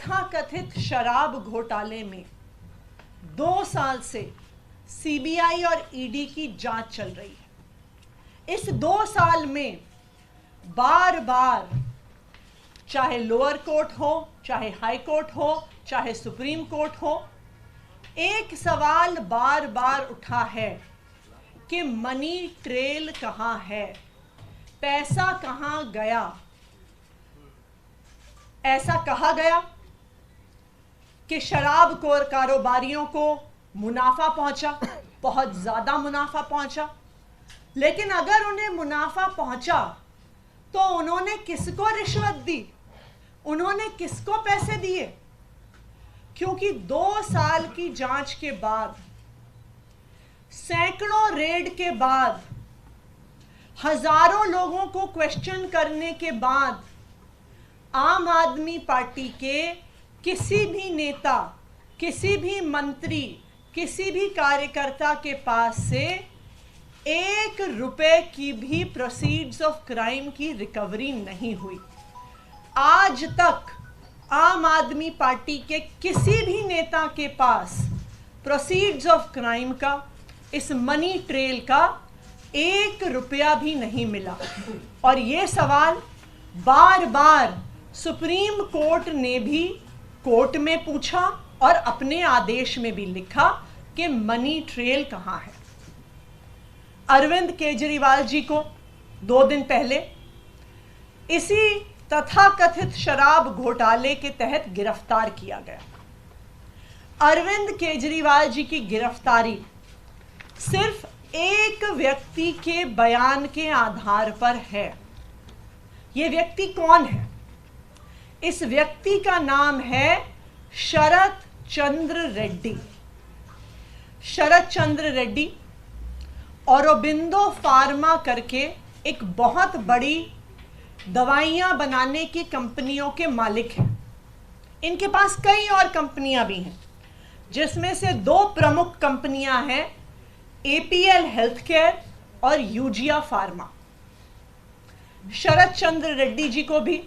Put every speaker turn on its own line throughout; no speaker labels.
तथाकथित शराब घोटाले में 2 साल से सीबीआई और ईडी की जांच चल रही है। इस 2 साल में बार बार, चाहे लोअर कोर्ट हो, चाहे हाई कोर्ट हो, चाहे सुप्रीम कोर्ट हो, एक सवाल बार बार उठा है कि मनी ट्रेल कहां है, पैसा कहां गया। ऐसा कहा गया कि शराब कारोबारियों को मुनाफा पहुंचा, बहुत ज्यादा मुनाफा पहुंचा। लेकिन अगर उन्हें मुनाफा पहुंचा तो उन्होंने किसको रिश्वत दी, उन्होंने किसको पैसे दिए? क्योंकि 2 साल की जांच के बाद, सैकड़ों रेड के बाद, हजारों लोगों को क्वेश्चन करने के बाद आम आदमी पार्टी के किसी भी नेता, किसी भी मंत्री, किसी भी कार्यकर्ता के पास से 1 रुपए की भी प्रोसीड्स ऑफ क्राइम की रिकवरी नहीं हुई। आज तक आम आदमी पार्टी के किसी भी नेता के पास प्रोसीड्स ऑफ क्राइम का, इस मनी ट्रेल का 1 रुपया भी नहीं मिला। और ये सवाल बार बार सुप्रीम कोर्ट ने भी कोर्ट में पूछा और अपने आदेश में भी लिखा कि मनी ट्रेल कहां है। अरविंद केजरीवाल जी को 2 दिन पहले इसी तथाकथित शराब घोटाले के तहत गिरफ्तार किया गया। अरविंद केजरीवाल जी की गिरफ्तारी सिर्फ एक व्यक्ति के बयान के आधार पर है। यह व्यक्ति कौन है? इस व्यक्ति का नाम है शरत चंद्र रेड्डी। शरत चंद्र रेड्डी औरोबिंदो फार्मा करके एक बहुत बड़ी दवाइयां बनाने की कंपनियों के मालिक हैं। इनके पास कई और कंपनियां भी हैं, जिसमें से 2 प्रमुख कंपनियां हैं, एपीएल हेल्थकेयर और यूजिया फार्मा। शरत चंद्र रेड्डी जी को भी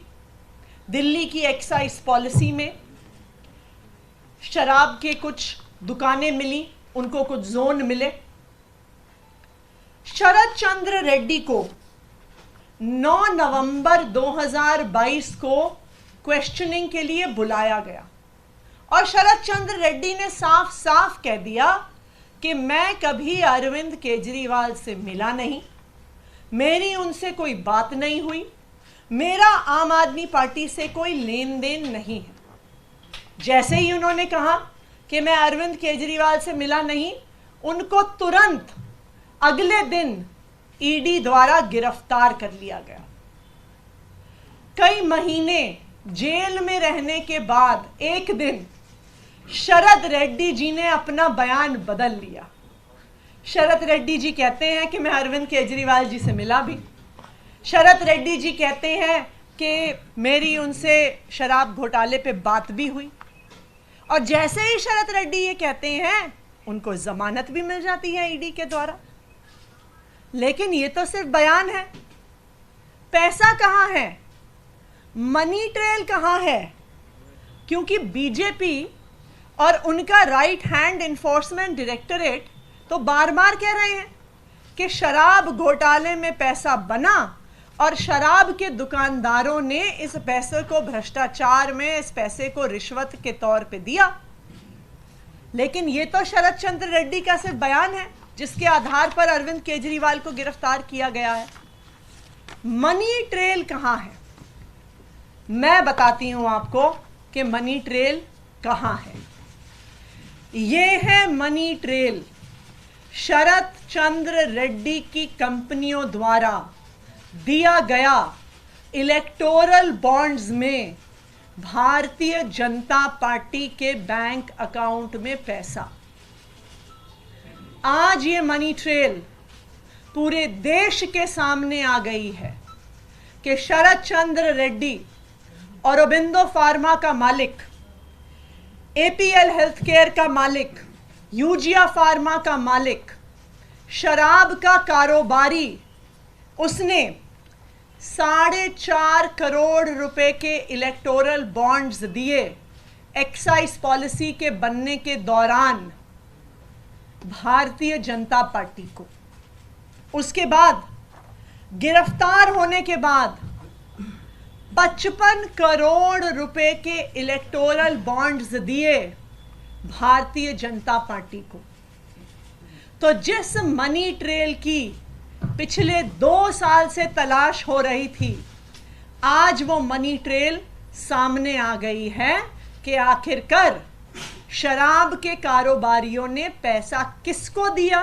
दिल्ली की एक्साइज पॉलिसी में शराब के कुछ दुकानें मिली, उनको कुछ जोन मिले। शरत चंद्र रेड्डी को 9 नवंबर 2022 को क्वेश्चनिंग के लिए बुलाया गया और शरत चंद्र रेड्डी ने साफ साफ कह दिया कि मैं कभी अरविंद केजरीवाल से मिला नहीं, मेरी उनसे कोई बात नहीं हुई, मेरा आम आदमी पार्टी से कोई लेन देन नहीं है। जैसे ही उन्होंने कहा कि मैं अरविंद केजरीवाल से मिला नहीं, उनको तुरंत अगले दिन ईडी द्वारा गिरफ्तार कर लिया गया। कई महीने जेल में रहने के बाद एक दिन शरद रेड्डी जी ने अपना बयान बदल लिया। शरद रेड्डी जी कहते हैं कि मैं अरविंद केजरीवाल जी से मिला भी। शरद रेड्डी जी कहते हैं कि मेरी उनसे शराब घोटाले पे बात भी हुई। और जैसे ही शरद रेड्डी ये कहते हैं, उनको जमानत भी मिल जाती है ईडी के द्वारा। लेकिन ये तो सिर्फ बयान है। पैसा कहां है? मनी ट्रेल कहां है? क्योंकि बीजेपी और उनका राइट हैंड इन्फोर्समेंट डायरेक्टरेट तो बार बार कह रहे हैं कि शराब घोटाले में पैसा बना और शराब के दुकानदारों ने इस पैसे को भ्रष्टाचार में, इस पैसे को रिश्वत के तौर पे दिया। लेकिन ये तो शरत चंद्र रेड्डी का सिर्फ बयान है, जिसके आधार पर अरविंद केजरीवाल को गिरफ्तार किया गया है। मनी ट्रेल कहां है? मैं बताती हूं आपको कि मनी ट्रेल कहां है। ये है मनी ट्रेल शरत चंद्र रेड्डी की कंपनियों द्वारा दिया गया इलेक्टोरल बॉन्ड्स में भारतीय जनता पार्टी के बैंक अकाउंट में पैसा। आज ये मनी ट्रेल पूरे देश के सामने आ गई है कि शरत चंद्र रेड्डी, औरोबिंदो फार्मा का मालिक, एपीएल हेल्थकेयर का मालिक, यूजिया फार्मा का मालिक, शराब का कारोबारी, उसने 4.5 करोड़ रुपए के इलेक्टोरल बॉन्ड्स दिए एक्साइज पॉलिसी के बनने के दौरान भारतीय जनता पार्टी को, उसके बाद गिरफ्तार होने के बाद 55 करोड़ रुपए के इलेक्टोरल बॉन्ड्स दिए भारतीय जनता पार्टी को। तो जिस मनी ट्रेल की पिछले 2 साल से तलाश हो रही थी, आज वो मनी ट्रेल सामने आ गई है कि आखिरकार शराब के कारोबारियों ने पैसा किसको दिया,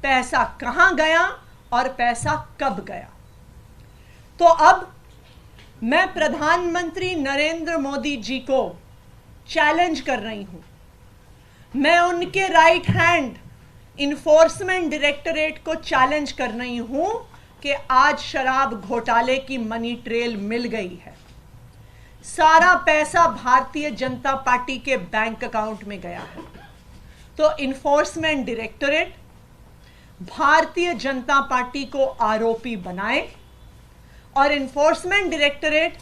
पैसा कहां गया और पैसा कब गया। तो अब मैं प्रधानमंत्री नरेंद्र मोदी जी को चैलेंज कर रही हूं, मैं उनके राइट हैंड इन्फोर्समेंट डायरेक्टरेट को चैलेंज कर रही हूं कि आज शराब घोटाले की मनी ट्रेल मिल गई है। सारा पैसा भारतीय जनता पार्टी के बैंक अकाउंट में गया है। तो enforcement directorate Bharatiya Janata party को आरोपी बनाए और enforcement directorate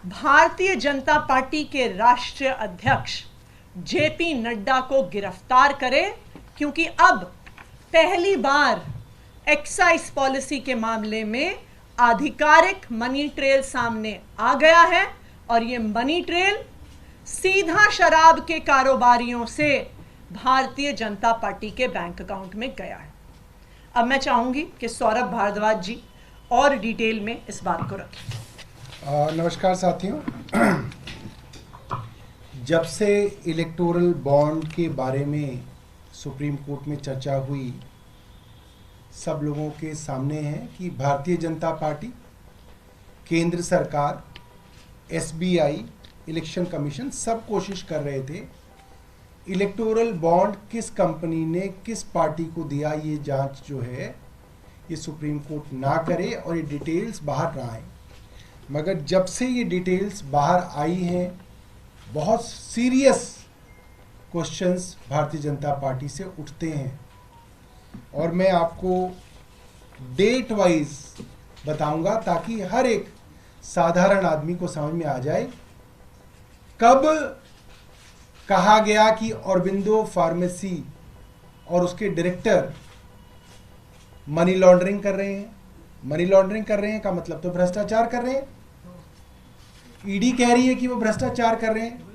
Bharatiya Janata party के राष्ट्रीय अध्यक्ष जेपी नड्डा को गिरफ्तार करे, क्योंकि अब पहली बार एक्साइज पॉलिसी के मामले में आधिकारिक मनी ट्रेल सामने आ गया है और ये मनी ट्रेल सीधा शराब के कारोबारियों से भारतीय जनता पार्टी के बैंक अकाउंट में गया है। अब मैं चाहूंगी कि सौरभ भारद्वाज जी और डिटेल में इस बात को रखें।
नमस्कार साथियों, जब से इलेक्टोरल बॉन्ड के बारे में सुप्रीम कोर्ट में चर्चा हुई, सब लोगों के सामने है कि भारतीय जनता पार्टी, केंद्र सरकार, एसबीआई, इलेक्शन कमीशन सब कोशिश कर रहे थे इलेक्टोरल बॉन्ड किस कंपनी ने किस पार्टी को दिया, ये जांच जो है ये सुप्रीम कोर्ट ना करे और ये डिटेल्स बाहर ना आए। मगर जब से ये डिटेल्स बाहर आई हैं, बहुत serious questions Bharatiya Janata party से उठते हैं और मैं आपको डेट वाइज बताऊंगा ताकि हर एक साधारण आदमी को समझ में आ जाए कब कहा गया कि ऑरबिंदो फार्मेसी और उसके डायरेक्टर मनी लॉन्ड्रिंग कर रहे हैं। मनी लॉन्ड्रिंग कर रहे हैं का मतलब तो भ्रष्टाचार कर रहे हैं। ईडी कह रही है कि वो भ्रष्टाचार कर रहे हैं।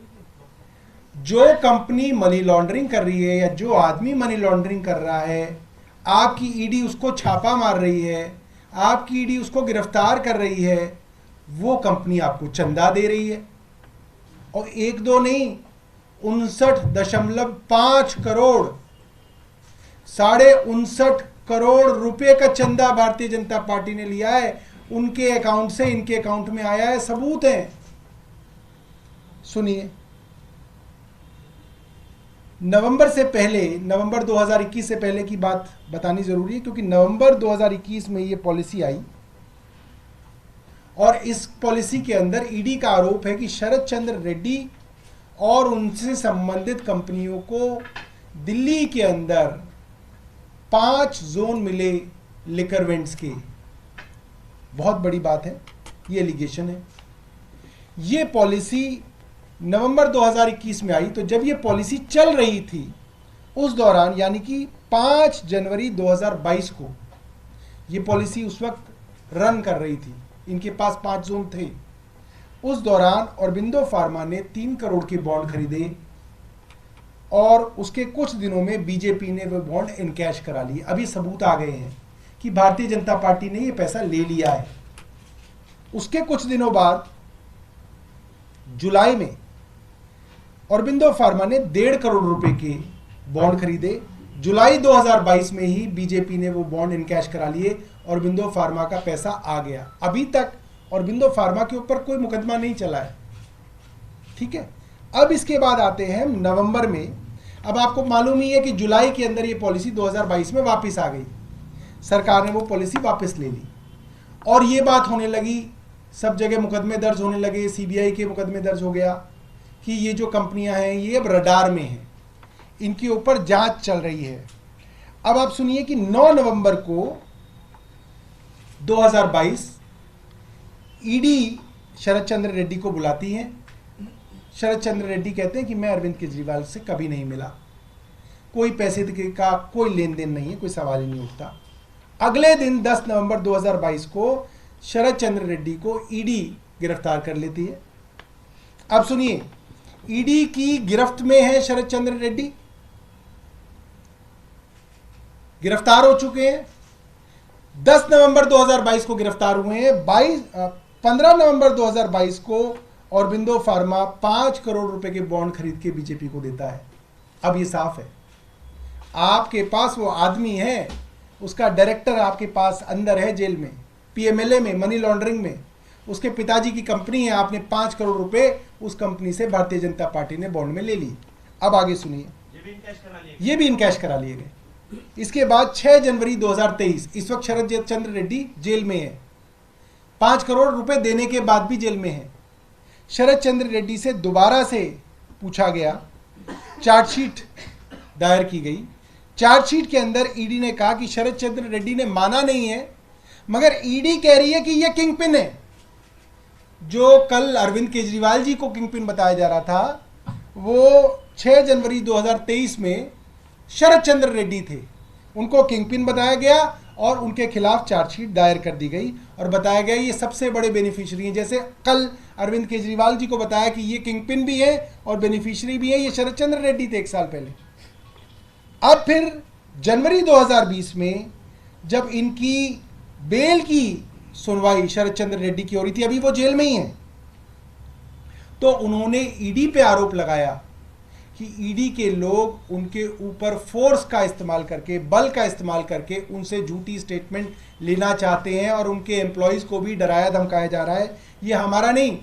जो कंपनी मनी लॉन्ड्रिंग कर रही है या जो आदमी मनी लॉन्ड्रिंग कर रहा है, आपकी ईडी उसको छापा मार रही है, आपकी ईडी उसको गिरफ्तार कर रही है, वो कंपनी आपको चंदा दे रही है। और 1-2 नहीं, 59.5 करोड़, 59.5 करोड़ रुपए का चंदा भारतीय जनता पार्टी ने लिया है। उनके अकाउंट से इनके अकाउंट में आया है, सबूत है। सुनिए, नवंबर से पहले, नवंबर 2021 से पहले की बात बतानी जरूरी है क्योंकि नवंबर 2021 में ये पॉलिसी आई और इस पॉलिसी के अंदर ईडी का आरोप है कि शरद चंद्र रेड्डी और उनसे संबंधित कंपनियों को दिल्ली के अंदर 5 जोन मिले लिकर वेंट्स के। बहुत बड़ी बात है, ये एलिगेशन है। ये पॉलिसी नवंबर 2021 में आई। तो जब ये पॉलिसी चल रही थी उस दौरान, यानी कि 5 जनवरी 2022 को ये पॉलिसी उस वक्त रन कर रही थी, इनके पास 5 जोन थे। उस दौरान ऑरबिंदो फार्मा ने 3 करोड़ के बॉन्ड खरीदे और उसके कुछ दिनों में बीजेपी ने वो बॉन्ड इनकैश करा लिए। अभी सबूत आ गए हैं कि भारतीय जनता पार्टी ने ये पैसा ले लिया है। उसके कुछ दिनों बाद जुलाई में ऑरबिंदो फार्मा ने 1.5 करोड़ रुपए के बॉन्ड खरीदे। जुलाई 2022 में ही बीजेपी ने वो बॉन्ड इनकैश करा लिए। ऑरबिंदो फार्मा का पैसा आ गया। अभी तक ऑरबिंदो फार्मा के ऊपर कोई मुकदमा नहीं चला है, ठीक है। अब इसके बाद आते हैं नवंबर में। अब आपको मालूम ही है कि जुलाई के अंदर ये पॉलिसी 2022 में वापस आ गई। सरकार ने वो पॉलिसी वापस ले ली और ये बात होने लगी, सब जगह मुकदमे दर्ज होने लगे। सीबीआई के मुकदमे दर्ज हो गया कि ये जो कंपनियां हैं ये अब रडार में हैं, इनके ऊपर जांच चल रही है। अब आप सुनिए कि 9 नवंबर को 2022 ईडी शरद चंद्र रेड्डी को बुलाती है शरद चंद्र रेड्डी कहते हैं कि मैं अरविंद केजरीवाल से कभी नहीं मिला, कोई पैसे का कोई लेन देन नहीं है, कोई सवाल ही नहीं उठता। अगले दिन 10 नवंबर 2022 को शरद चंद्र रेड्डी को ईडी गिरफ्तार कर लेती है। अब सुनिए, ईडी की गिरफ्त में है शरद चंद्र रेड्डी, गिरफ्तार हो चुके हैं। 10 नवंबर 2022 को गिरफ्तार हुए हैं। 15 नवंबर 2022 को औरबिंदो फार्मा 5 करोड़ रुपए के बॉन्ड खरीद के बीजेपी को देता है। अब ये साफ है, आपके पास वो आदमी है, उसका डायरेक्टर आपके पास अंदर है जेल में, पीएमएलए में, मनी लॉन्ड्रिंग में, उसके पिताजी की कंपनी है, आपने 5 करोड़ रुपए उस कंपनी से भारतीय जनता पार्टी ने बॉन्ड में ले ली। अब आगे सुनिए, ये भी इनकैश करा लिए गए। इसके बाद 6 जनवरी 2023, इस वक्त शरद चंद्र रेड्डी जेल में है, 5 करोड़ रुपए देने के बाद भी जेल में है। शरद चंद्र रेड्डी से दोबारा से पूछा गया, चार्जशीट दायर की गई। चार्जशीट के अंदर ईडी ने कहा कि शरद चंद्र रेड्डी ने माना नहीं है, मगर ईडी कह रही है कि यह किंगपिन है। जो कल अरविंद केजरीवाल जी को किंगपिन बताया जा रहा था, वो 6 जनवरी 2023 में शरद चंद्र रेड्डी थे, उनको किंगपिन बताया गया और उनके खिलाफ चार्जशीट दायर कर दी गई और बताया गया ये सबसे बड़े बेनिफिशियरी हैं। जैसे कल अरविंद केजरीवाल जी को बताया कि ये किंगपिन भी है और बेनिफिशियरी भी है, ये शरद चंद्र रेड्डी थे 1 साल पहले। अब फिर जनवरी 2020 में जब इनकी बेल की सुनवाई शरद चंद्र रेड्डी की हो रही थी, अभी वो जेल में ही हैं, तो उन्होंने ईडी पे आरोप लगाया कि ईडी के लोग उनके ऊपर फोर्स का इस्तेमाल करके, बल का इस्तेमाल करके उनसे झूठी स्टेटमेंट लेना चाहते हैं और उनके एम्प्लॉयज को भी डराया धमकाया जा रहा है। ये हमारा नहीं,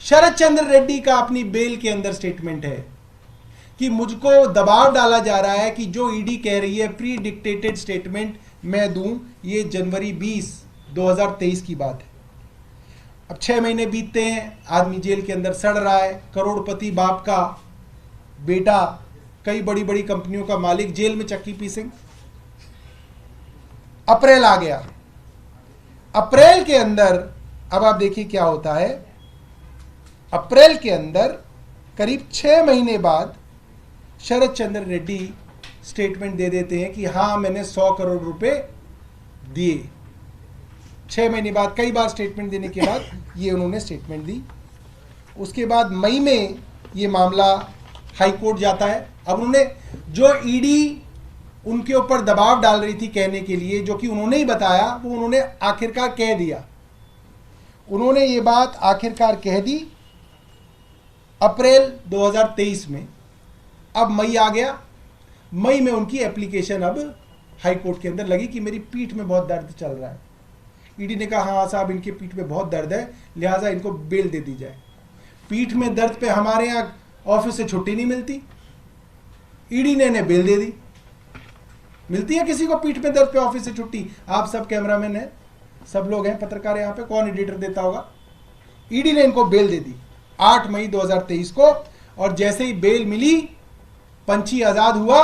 शरद चंद्र रेड्डी का अपनी बेल के अंदर स्टेटमेंट है कि मुझको दबाव डाला जा रहा है कि जो ईडी कह रही है प्री डिक्टेटेड स्टेटमेंट मैं दूं। ये जनवरी 20, 2023 की बात है। अब 6 महीने बीतते हैं, आदमी जेल के अंदर सड़ रहा है, करोड़पति बाप का बेटा, कई बड़ी बड़ी कंपनियों का मालिक जेल में चक्की पीसेंगे। अप्रैल आ गया, अप्रैल के अंदर अब आप देखिए क्या होता है। अप्रैल के अंदर करीब 6 महीने बाद शरद चंद्र रेड्डी स्टेटमेंट दे देते हैं कि हाँ मैंने 100 करोड़ रुपए दिए। 6 महीने बाद, कई बार स्टेटमेंट देने के बाद ये उन्होंने स्टेटमेंट दी। उसके बाद मई में ये मामला हाई कोर्ट जाता है। अब उन्होंने जो ईडी उनके ऊपर दबाव डाल रही थी कहने के लिए, जो कि उन्होंने ही बताया, वो उन्होंने आखिरकार कह दिया। उन्होंने ये बात आखिरकार कह दी अप्रैल 2023 में। अब मई आ गया, मई में उनकी एप्लीकेशन अब हाई कोर्ट के अंदर लगी कि मेरी पीठ में बहुत दर्द चल रहा है। ईडी ने कहा हाँ साहब इनके पीठ में बहुत दर्द है, लिहाजा इनको बेल दे दी जाए। पीठ में दर्द पे हमारे यहाँ ऑफिस से छुट्टी नहीं मिलती, ईडी ने इन्हें बेल दे दी। मिलती है किसी को पीठ में दर्द पे ऑफिस से छुट्टी? आप सब कैमरामैन हैं, सब लोग हैं, पत्रकार यहाँ पे, कौन एडिटर देता होगा? ईडी ने इनको बेल दे दी 8 मई 2023 को। और जैसे ही बेल मिली, पंछी आजाद हुआ।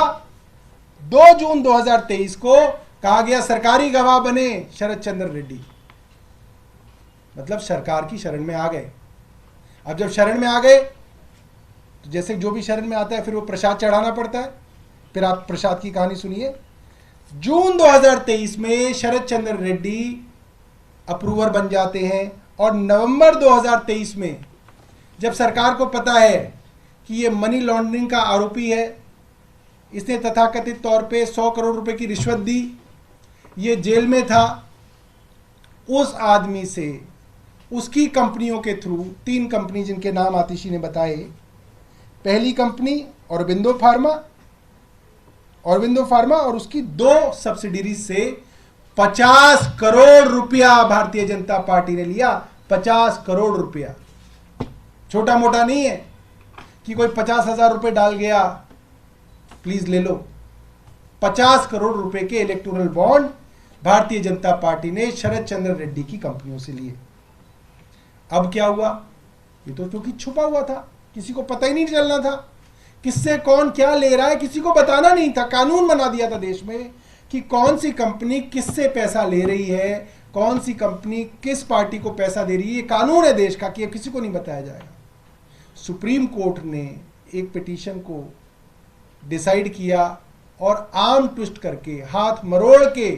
2 जून 2023 को कहा गया सरकारी गवाह बने शरद चंद्र रेड्डी, मतलब सरकार की शरण में आ गए। अब जब शरण में आ गए तो जैसे जो भी शरण में आता है फिर वो प्रसाद चढ़ाना पड़ता है। फिर आप प्रसाद की कहानी सुनिए। जून 2023 में शरद चंद्र रेड्डी अप्रूवर बन जाते हैं और नवंबर 2023 में जब सरकार को पता है कि ये मनी लॉन्ड्रिंग का आरोपी है, इसने तथाकथित तौर पे 100 करोड़ रुपए की रिश्वत दी, ये जेल में था, उस आदमी से उसकी कंपनियों के थ्रू 3 कंपनी जिनके नाम आतिशी ने बताए, पहली कंपनी औरबिंदो फार्मा और उसकी 2 सब्सिडीज से 50 करोड़ रुपया भारतीय जनता पार्टी ने लिया। 50 करोड़ रुपया छोटा मोटा नहीं है कि कोई 50,000 रुपए डाल गया प्लीज ले लो। 50 करोड़ रुपए के electoral bond Bharatiya Janata party ने शरद चंद्र रेड्डी की कंपनियों से लिए। अब क्या हुआ? ये तो क्योंकि छुपा हुआ था, किसी को पता ही नहीं चलना था किससे कौन क्या ले रहा है, किसी को बताना नहीं था। कानून बना दिया था देश में कि कौन सी कंपनी किससे पैसा ले रही है, कौन सी कंपनी किस पार्टी को पैसा दे रही है। ये कानून है देश का कि किसी को नहीं बताया जाएगा। सुप्रीम कोर्ट ने एक पिटीशन को डिसाइड किया और आर्म ट्विस्ट करके, हाथ मरोड़ के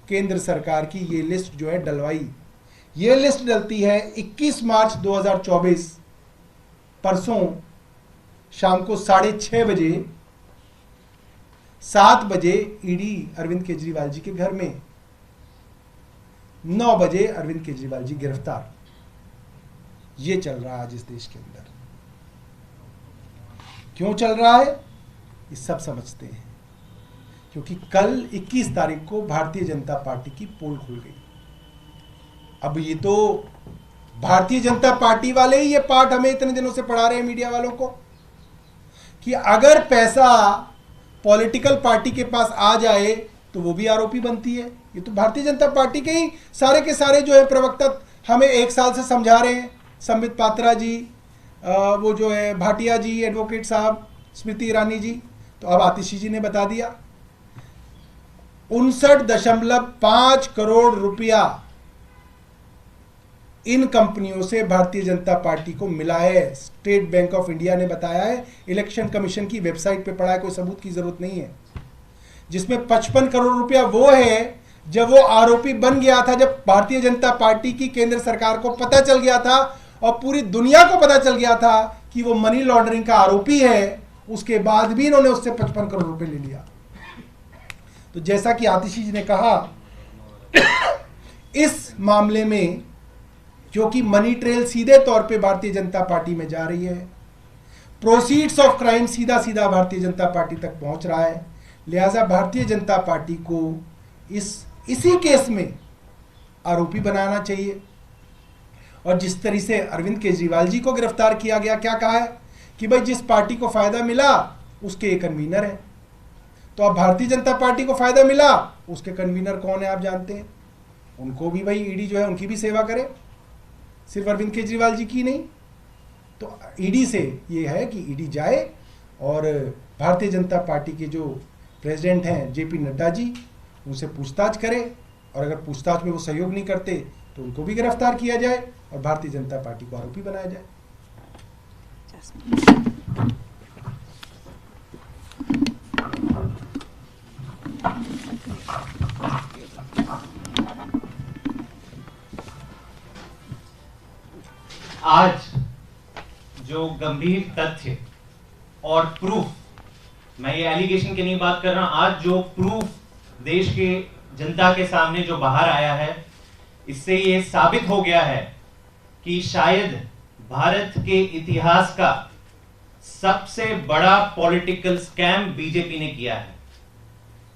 केंद्र सरकार की ये लिस्ट जो है डलवाई। ये लिस्ट डलती है 21 मार्च 2024 परसों शाम को 6:30 बजे, 7 बजे ईडी अरविंद केजरीवाल जी के घर में, 9 बजे अरविंद केजरीवाल जी गिरफ्तार। ये चल रहा है आज इस देश के अंदर। क्यों चल रहा है ये सब समझते हैं, क्योंकि कल 21 तारीख को भारतीय जनता पार्टी की पोल खुल गई। अब ये तो भारतीय जनता पार्टी वाले ही ये पाठ हमें इतने दिनों से पढ़ा रहे हैं मीडिया वालों को कि अगर पैसा पॉलिटिकल पार्टी के पास आ जाए तो वो भी आरोपी बनती है। ये तो भारतीय जनता पार्टी के ही सारे के सारे जो है प्रवक्ता हमें 1 साल से समझा रहे हैं। संबित पात्रा जी, वो जो है भाटिया जी, एडवोकेट साहब, स्मृति ईरानी जी, तो अब आतिशी जी ने बता दिया। 59.5 करोड़ रुपया इन कंपनियों से भारतीय जनता पार्टी को मिला है। स्टेट बैंक ऑफ इंडिया ने बताया है, इलेक्शन कमीशन की वेबसाइट पे पढ़ा है, कोई सबूत की जरूरत नहीं है। जिसमें 55 करोड़ रुपया वो है जब वो आरोपी बन गया था, जब भारतीय जनता पार्टी की केंद्र सरकार को पता चल गया था और पूरी दुनिया को पता चल गया था कि वो मनी लॉन्ड्रिंग का आरोपी है, उसके बाद भी इन्होंने उससे 55 करोड़ रुपए ले लिया। तो जैसा कि आतिशी जी ने कहा, इस मामले में क्योंकि मनी ट्रेल सीधे तौर पे भारतीय जनता पार्टी में जा रही है, प्रोसीड्स ऑफ क्राइम सीधा सीधा भारतीय जनता पार्टी तक पहुंच रहा है, लिहाजा भारतीय जनता पार्टी को इसी केस में आरोपी बनाना चाहिए। और जिस तरह से अरविंद केजरीवाल जी को गिरफ्तार किया गया, क्या कहा है कि भाई जिस पार्टी को फायदा मिला उसके कन्वीनर है। तो अब भारतीय जनता पार्टी को फायदा मिला, उसके कन्वीनर कौन है आप जानते हैं। उनको भी भाई ईडी जो है उनकी भी सेवा करे, सिर्फ अरविंद केजरीवाल जी की नहीं। तो ईडी से ये है कि ईडी जाए और भारतीय जनता पार्टी के जो प्रेसिडेंट हैं जेपी नड्डा जी, उनसे पूछताछ करे, और अगर पूछताछ में वो सहयोग नहीं करते तो उनको भी गिरफ्तार किया जाए और भारतीय जनता पार्टी को आरोपी बनाया जाए।
आज जो गंभीर तथ्य और प्रूफ, मैं ये एलिगेशन की नहीं बात कर रहा, आज जो प्रूफ देश के जनता के सामने जो बाहर आया है, इससे ये साबित हो गया है कि शायद भारत के इतिहास का सबसे बड़ा पॉलिटिकल स्कैम बीजेपी ने किया है।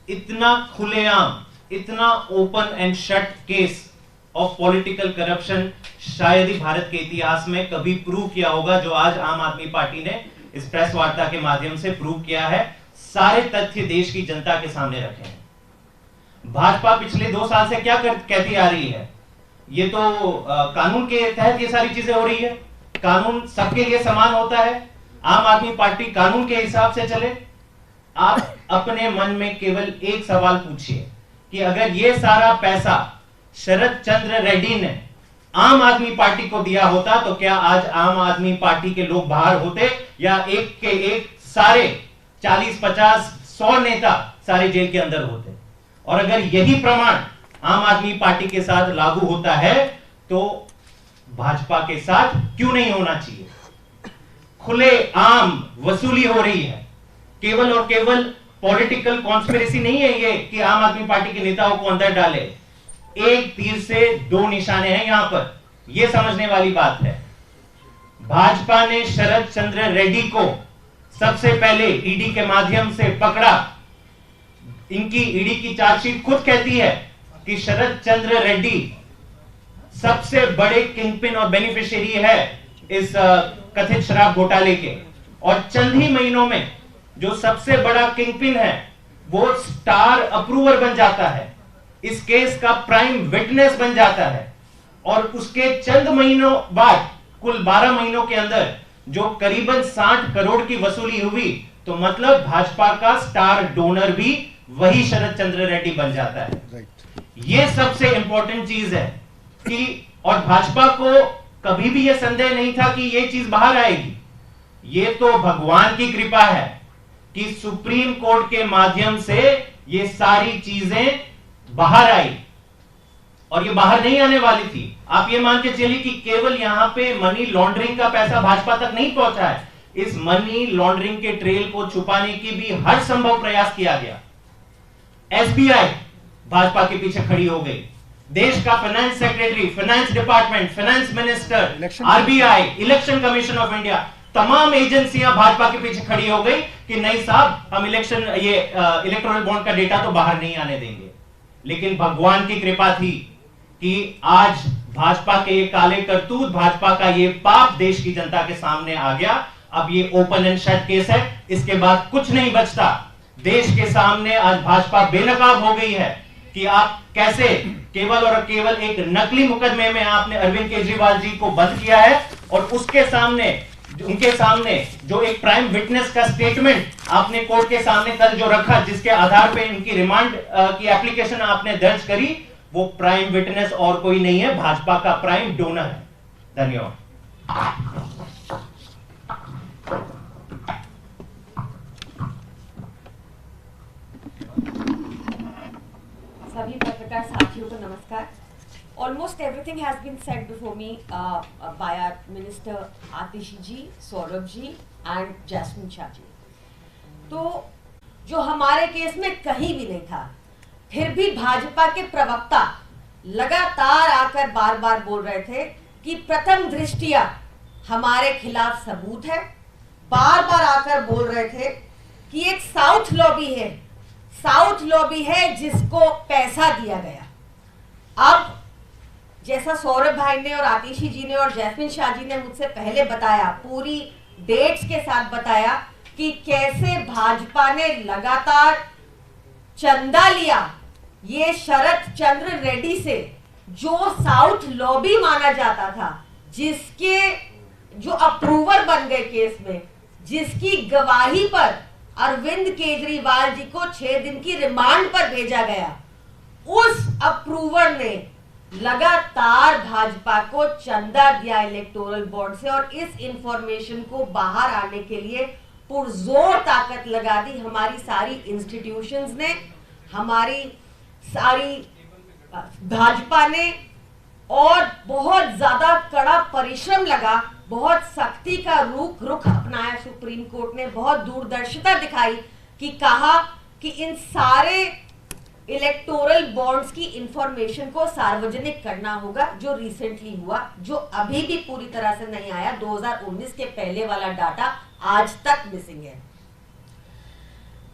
इतना खुलेआम, इतना open and shut case of political corruption शायद ही भारत के इतिहास में कभी प्रूव किया होगा, जो आज आम आदमी पार्टी ने इस प्रेस वार्ता के माध्यम से प्रूव किया है। सारे तथ्य देश की जनता के सामने रखे हैं। भाजपा पिछले 2 साल से क्या कहती आ रही है, ये तो कानून के तहत ये सारी चीजें हो रही है, कानून सबके लिए समान होता है, आम आदमी पार्टी कानून के हिसाब से चले। आप अपने मन में केवल एक सवाल पूछिए कि अगर ये सारा पैसा शरद चंद्र रेड्डी ने आम आदमी पार्टी को दिया होता तो क्या आज आम आदमी पार्टी के लोग बाहर होते, या एक के एक सारे 40, 50, 100 नेता सारे जेल के अंदर होते। और अगर यही प्रमाण आम आदमी पार्टी के साथ लागू होता है तो भाजपा के साथ क्यों नहीं होना चाहिए। खुले आम वसूली हो रही है, केवल और केवल पॉलिटिकल कॉन्स्पिरेसी नहीं है ये कि आम आदमी पार्टी के नेताओं को अंदर डाले। एक तीर से 2 निशाने हैं यहां पर, यह समझने वाली बात है। भाजपा ने शरद चंद्र रेड्डी को सबसे पहले ईडी के माध्यम से पकड़ा। इनकी ईडी की चार्जशीट खुद कहती है कि शरद चंद्र रेड्डी सबसे बड़े किंगपिन और बेनिफिशियरी है इस कथित शराब घोटाले के, और चंद ही महीनों में जो सबसे बड़ा किंगपिन है वो स्टार अप्रूवर बन जाता है, इस केस का प्राइम विटनेस बन जाता है, और उसके चंद महीनों बाद कुल 12 महीनों के अंदर जो करीबन 60 करोड़ की वसूली हुई, तो मतलब भाजपा का स्टार डोनर भी वही शरद चंद्र रेड्डी बन जाता है। यह सबसे इंपॉर्टेंट चीज है कि, और भाजपा को कभी भी यह संदेह नहीं था कि यह चीज बाहर आएगी। ये तो भगवान की कृपा है कि सुप्रीम कोर्ट के माध्यम से ये सारी चीजें बाहर आई, और ये बाहर नहीं आने वाली थी। आप ये मान के चलिए कि केवल यहां पे मनी लॉन्ड्रिंग का पैसा भाजपा तक नहीं पहुंचा है, इस मनी लॉन्ड्रिंग के ट्रेल को छुपाने की भी हर संभव प्रयास किया गया। एसबीआई भाजपा के पीछे खड़ी हो गई, देश का finance secretary, finance department, finance minister, RBI, election commission of India, तमाम एजेंसियां भाजपा के पीछे खड़ी हो गई कि नहीं साहब, हम इलेक्टोरल बॉन्ड का डेटा तो बाहर नहीं आने देंगे। लेकिन भगवान की कृपा थी कि आज भाजपा के ये काले करतूत, भाजपा का ये पाप देश की जनता के सामने आ गया। अब ये ओपन एंड शट केस है, इसके बाद कुछ नहीं बचता। देश के सामने आज भाजपा बेनकाब हो गई है कि आप कैसे केवल और केवल एक नकली मुकदमे में आपने अरविंद केजरीवाल जी को बंद किया है, और उसके सामने, उनके सामने जो एक प्राइम विटनेस का स्टेटमेंट आपने कोर्ट के सामने कल जो रखा, जिसके आधार पे इनकी रिमांड की एप्लीकेशन आपने दर्ज करी, वो प्राइम विटनेस और कोई नहीं है, भाजपा का प्राइम डोनर है। धन्यवाद।
सभी पत्रकार साथियों को नमस्कार। Almost everything has been said before me by our Minister Atishi ji, Saurabh ji and Jasmine Shah ji. तो जो हमारे केस में कहीं भी नहीं था, फिर भी भाजपा के प्रवक्ता लगातार आकर बार बार बोल रहे थे कि प्रथम दृष्टिया हमारे खिलाफ सबूत है। बार बार आकर बोल रहे थे कि एक साउथ लॉबी है जिसको पैसा दिया गया। अब जैसा सौरभ भाई ने और आतिशी जी ने और जैस्मिन शाह जी ने मुझसे पहले बताया, पूरी डेट्स के साथ बताया कि कैसे भाजपा ने लगातार चंदा लिया ये शरद चंद्र रेड्डी से, जो साउथ लॉबी माना जाता था, जिसके जो अप्रूवर बन गए केस में, जिसकी गवाही पर अरविंद केजरीवाल जी को 6 दिन की रिमांड पर भेजा गया। उस अप्रूवर ने लगातार भाजपा को चंदा दिया इलेक्टोरल बॉन्ड से, और इस इंफॉर्मेशन को बाहर आने के लिए पुरजोर ताकत लगा दी हमारी सारी इंस्टीट्यूशंस ने, हमारी सारी भाजपा ने, और बहुत ज्यादा कड़ा परिश्रम लगा, बहुत सख्ती का रुख अपनाया सुप्रीम कोर्ट ने, बहुत दूरदर्शिता दिखाई कि कहा कि इन सारे इलेक्टोरल बॉन्ड्स की इंफॉर्मेशन को सार्वजनिक करना होगा, जो रिसेंटली हुआ, जो अभी भी पूरी तरह से नहीं आया। 2019 के पहले वाला डाटा आज तक मिसिंग है।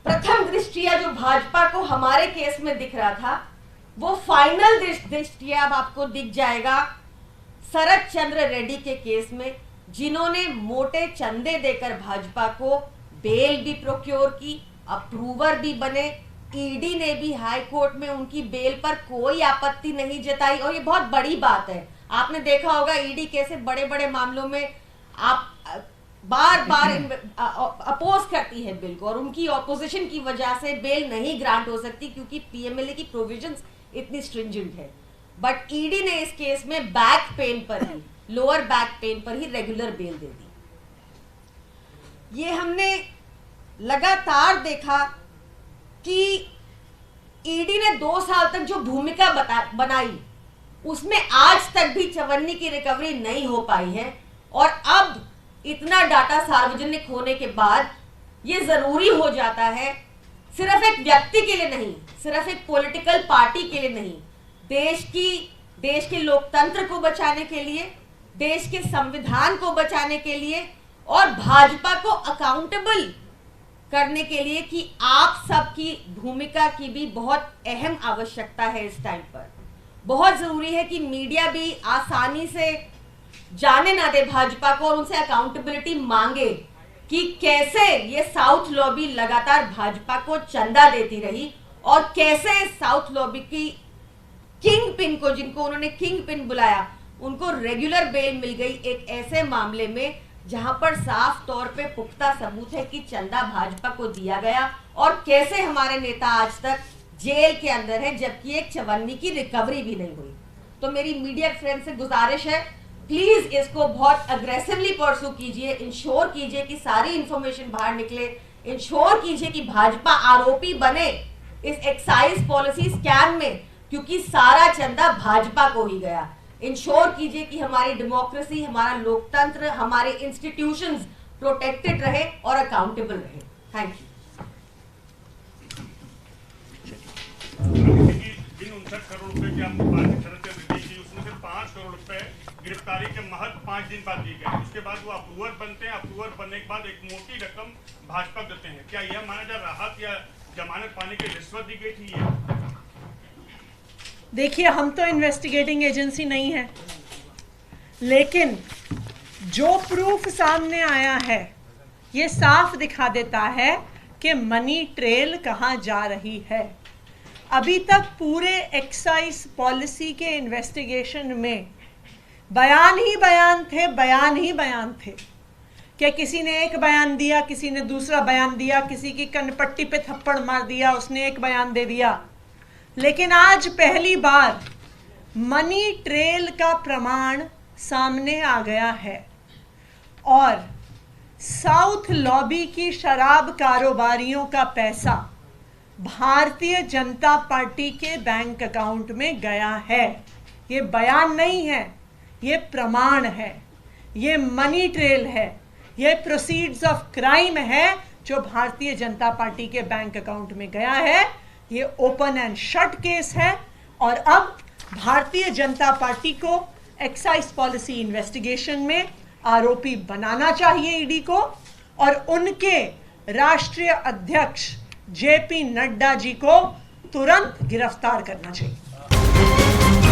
प्रथम दृष्टिया जो भाजपा को हमारे केस में दिख रहा था, वो फाइनल दृष्टिया अब आपको दिख जाएगा शरद चंद्र रेड्डी के केस में, जिन्होंने मोटे चंदे देकर भाजपा को बेल भी प्रोक्योर की, अप्रूवर भी बने। ईडी ने भी हाई कोर्ट में उनकी बेल पर कोई आपत्ति नहीं जताई, और ये बहुत बड़ी बात है। आपने देखा होगा ईडी कैसे बड़े बड़े मामलों में आप बार बार अपोज करती है बिल को, और उनकी ऑपोजिशन की वजह से बेल नहीं ग्रांट हो सकती क्योंकि पीएमएलए की प्रोविजंस इतनी स्ट्रिंजेंट है। बट ईडी ने इस केस में बैक पेन पर ही, लोअर बैक पेन पर ही रेगुलर बेल दे दी। ये हमने लगातार देखा कि ईडी ने 2 साल तक जो भूमिका बनाई, उसमें आज तक भी चवन्नी की रिकवरी नहीं हो पाई है, और अब इतना डाटा सार्वजनिक होने के बाद ये जरूरी हो जाता है, सिर्फ एक व्यक्ति के लिए नहीं, सिर्फ एक पॉलिटिकल पार्टी के लिए नहीं, देश के लोकतंत्र को बचाने के लिए, देश के संविधान को बचाने के लिए, और भाजपा को अकाउंटेबल करने के लिए कि आप सबकी भूमिका की भी बहुत अहम आवश्यकता है। इस टाइम पर बहुत जरूरी है कि मीडिया भी आसानी से जाने ना दे भाजपा को, और उनसे अकाउंटेबिलिटी मांगे कि कैसे ये साउथ लॉबी लगातार भाजपा को चंदा देती रही, और कैसे साउथ लॉबी की किंग पिन को, जिनको उन्होंने किंग पिन बुलाया, उनको रेगुलर बेल मिल गई एक ऐसे मामले में जहां पर साफ तौर पे पुख्ता सबूत है कि चंदा भाजपा को दिया गया, और कैसे हमारे नेता आज तक जेल के अंदर है जबकि एक चवन्नी की रिकवरी भी नहीं हुई। तो मेरी मीडिया फ्रेंड से गुजारिश है प्लीज इसको बहुत अग्रेसिवली परसू कीजिए, इंश्योर कीजिए कि सारी इंफॉर्मेशन बाहर निकले, इंश्योर कीजिए कि भाजपा आरोपी बने इस एक्साइज पॉलिसी स्कैम में, क्योंकि सारा चंदा भाजपा को ही गया। इंश्योर कीजिए कि हमारी डेमोक्रेसी, हमारा लोकतंत्र, हमारे इंस्टीट्यूशंस प्रोटेक्टेड रहे और अकाउंटेबल रहे। Thank you.
जिन 59 करोड़ रुपए की आपको बात शरद चंद्र दी थी, उसमें से 5 करोड़ रुपए गिरफ्तारी के महज 5 दिन बाद दी गई। उसके बाद वो अप्रूवर बनते हैं, अप्रूवर बनने के बाद एक मोटी रकम भाजपा देते हैं। क्या यह माना जाए राहत या जमानत पाने की रिश्वत दी गई थी? ये
देखिए, हम तो इन्वेस्टिगेटिंग एजेंसी नहीं है, लेकिन जो प्रूफ सामने आया है ये साफ दिखा देता है कि मनी ट्रेल कहाँ जा रही है। अभी तक पूरे एक्साइज पॉलिसी के इन्वेस्टिगेशन में बयान ही बयान थे, बयान ही बयान थे कि किसी ने एक बयान दिया, किसी ने दूसरा बयान दिया, किसी की कनपट्टी पे थप्पड़ मार दिया, उसने एक बयान दे दिया। लेकिन आज पहली बार मनी ट्रेल का प्रमाण सामने आ गया है और साउथ लॉबी की शराब कारोबारियों का पैसा भारतीय जनता पार्टी के बैंक अकाउंट में गया है। ये बयान नहीं है, ये प्रमाण है, ये मनी ट्रेल है, ये प्रोसीड्स ऑफ क्राइम है जो भारतीय जनता पार्टी के बैंक अकाउंट में गया है। ये ओपन एंड शट केस है और अब भारतीय जनता पार्टी को एक्साइज पॉलिसी इन्वेस्टिगेशन में आरोपी बनाना चाहिए ईडी को, और उनके राष्ट्रीय अध्यक्ष जेपी नड्डा जी को तुरंत गिरफ्तार करना चाहिए।